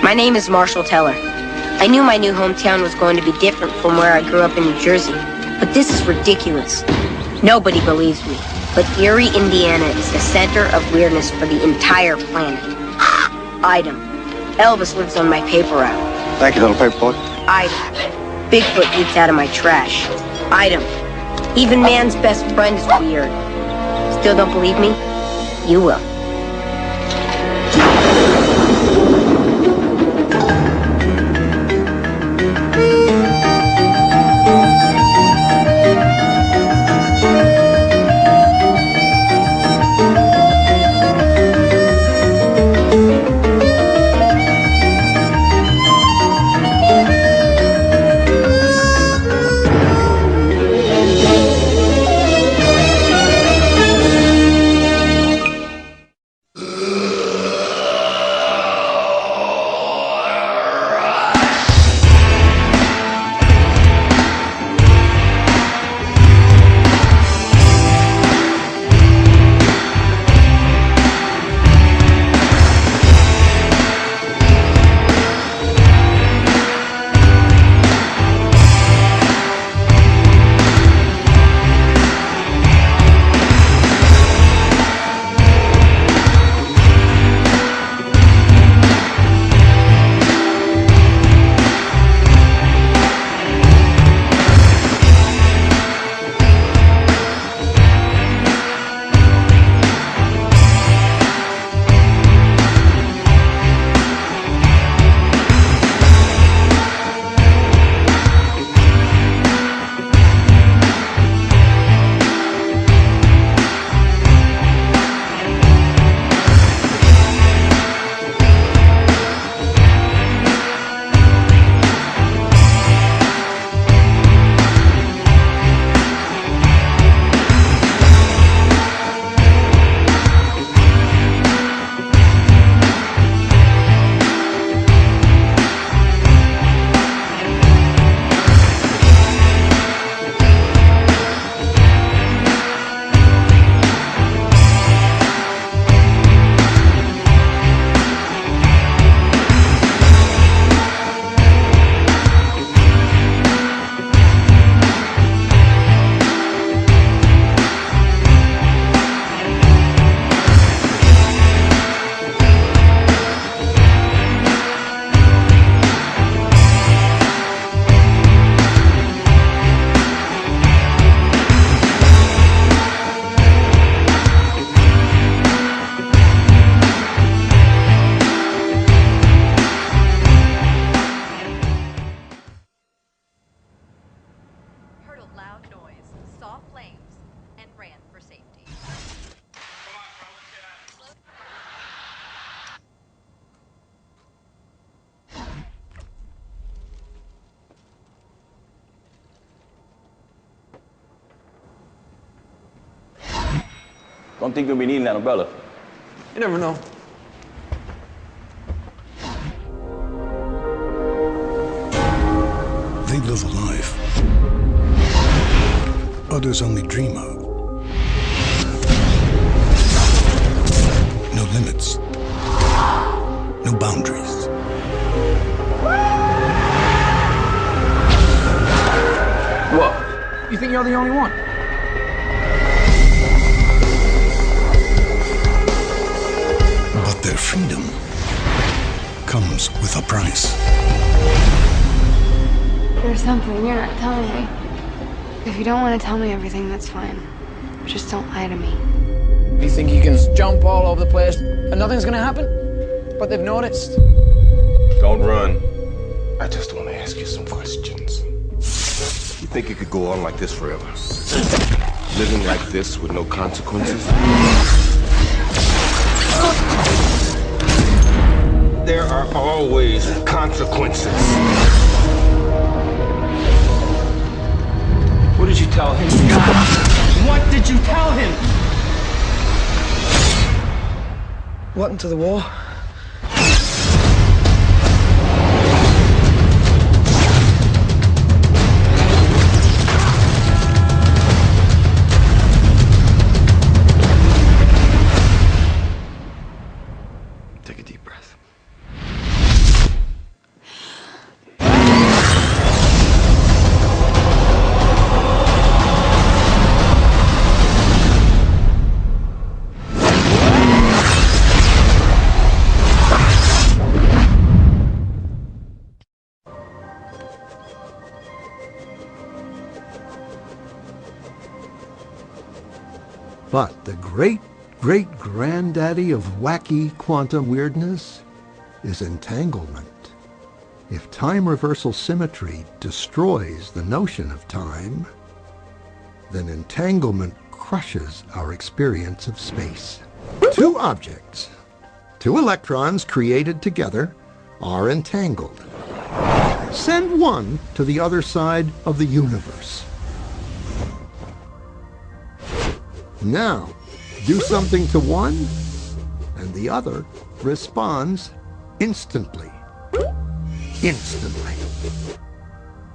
My name is Marshall Teller. I knew my new hometown was going to be different from where I grew up in New Jersey, but this is ridiculous. Nobody believes me, but Erie, Indiana is the center of weirdness for the entire planet. Item. Elvis lives on my paper route. Thank you, little paper boy. Item. Bigfoot eats out of my trash. Item. Even man's best friend is weird. Still don't believe me? You will. Don't think you'll be needing that umbrella. You never know. They live a life others only dream of. No limits, no boundaries. What? You think you're the only one? But their freedom comes with a price. There's something you're not telling me. If you don't want to tell me everything, that's fine. Just don't lie to me. You think you can jump all over the place and nothing's gonna happen? But they've noticed. Don't run. I just want to ask you some questions. You think it could go on like this forever? Living like this with no consequences? There are always consequences. What did you tell him? What did you tell him? What, into the war? Take a deep breath. But the great-great-granddaddy of wacky quantum weirdness is entanglement. If time reversal symmetry destroys the notion of time, then entanglement crushes our experience of space. Two objects, two electrons created together, are entangled. Send one to the other side of the universe. Now, do something to one, and the other responds instantly. Instantly.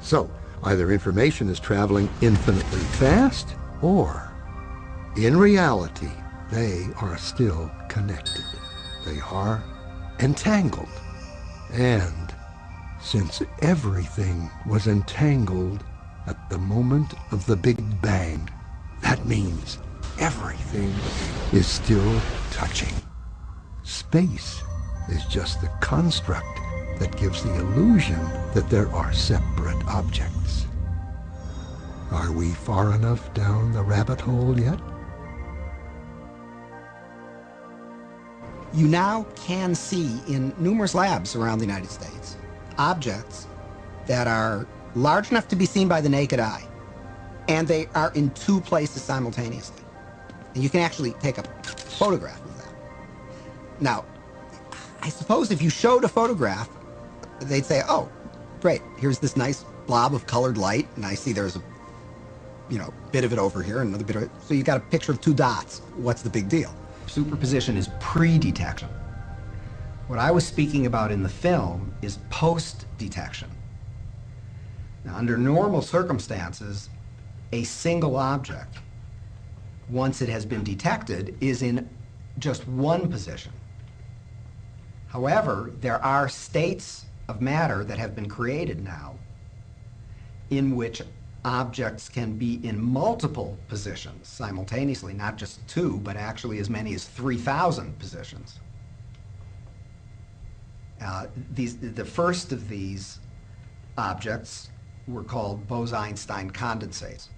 So, either information is traveling infinitely fast, or, in reality, they are still connected. They are entangled. And since everything was entangled at the moment of the Big Bang, that means everything is still touching. Space is just the construct that gives the illusion that there are separate objects. Are we far enough down the rabbit hole yet? You now can see in numerous labs around the United States objects that are large enough to be seen by the naked eye, and they are in two places simultaneously. And you can actually take a photograph of that. Now, I suppose if you showed a photograph, they'd say, oh, great, here's this nice blob of colored light, and I see there's a bit of it over here, and another bit of it. So you got a picture of two dots. What's the big deal? Superposition is pre-detection. What I was speaking about in the film is post-detection. Now, under normal circumstances, a single object, once it has been detected, is in just one position. However, there are states of matter that have been created now in which objects can be in multiple positions simultaneously, not just two, but actually as many as 3,000 positions. The first of these objects were called Bose-Einstein condensates.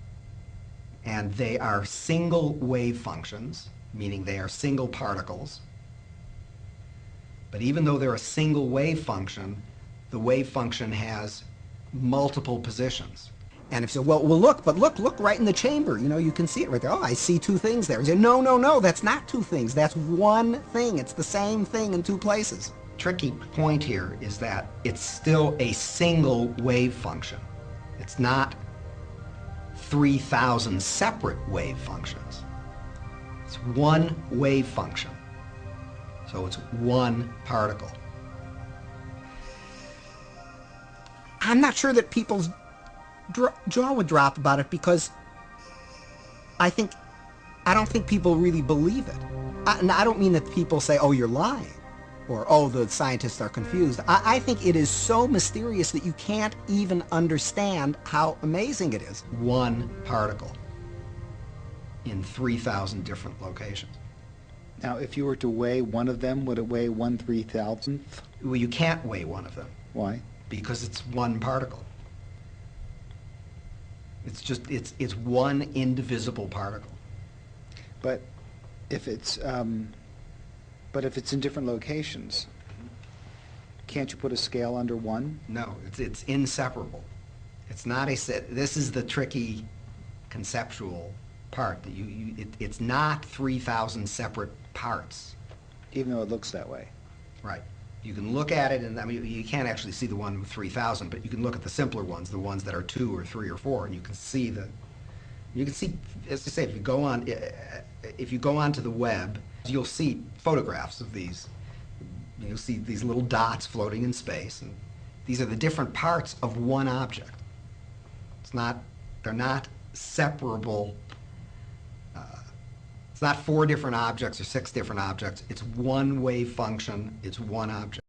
And they are single wave functions, meaning they are single particles. But even though they're a single wave function, the wave function has multiple positions. And if you say, well, look right in the chamber, you can see it right there. Oh, I see two things there. You say, no, that's not two things. That's one thing. It's the same thing in two places. Tricky point here is that it's still a single wave function. It's not 3,000 separate wave functions. It's one wave function. So it's one particle. I'm not sure that people's jaw would drop about it, because I don't think people really believe it. And I don't mean that people say, oh, you're lying, or oh, the scientists are confused. I think it is so mysterious that you can't even understand how amazing it is. One particle in 3,000 different locations. Now, if you were to weigh one of them, would it weigh 1/3,000th? Well, you can't weigh one of them. Why? Because it's one particle. It's one indivisible particle. But if it's in different locations, can't you put a scale under one? No, it's inseparable. It's not a set. This is the tricky conceptual part, that it's not 3,000 separate parts. Even though it looks that way. Right. You can look at it, and I mean, you can't actually see the one with 3,000, but you can look at the simpler ones, the ones that are 2 or 3 or 4, and you can see, as I say, if you go onto the web, you'll see photographs of these. You'll see these little dots floating in space, and these are the different parts of one object. They're not separable. It's not 4 different objects or 6 different objects. It's one wave function. It's one object.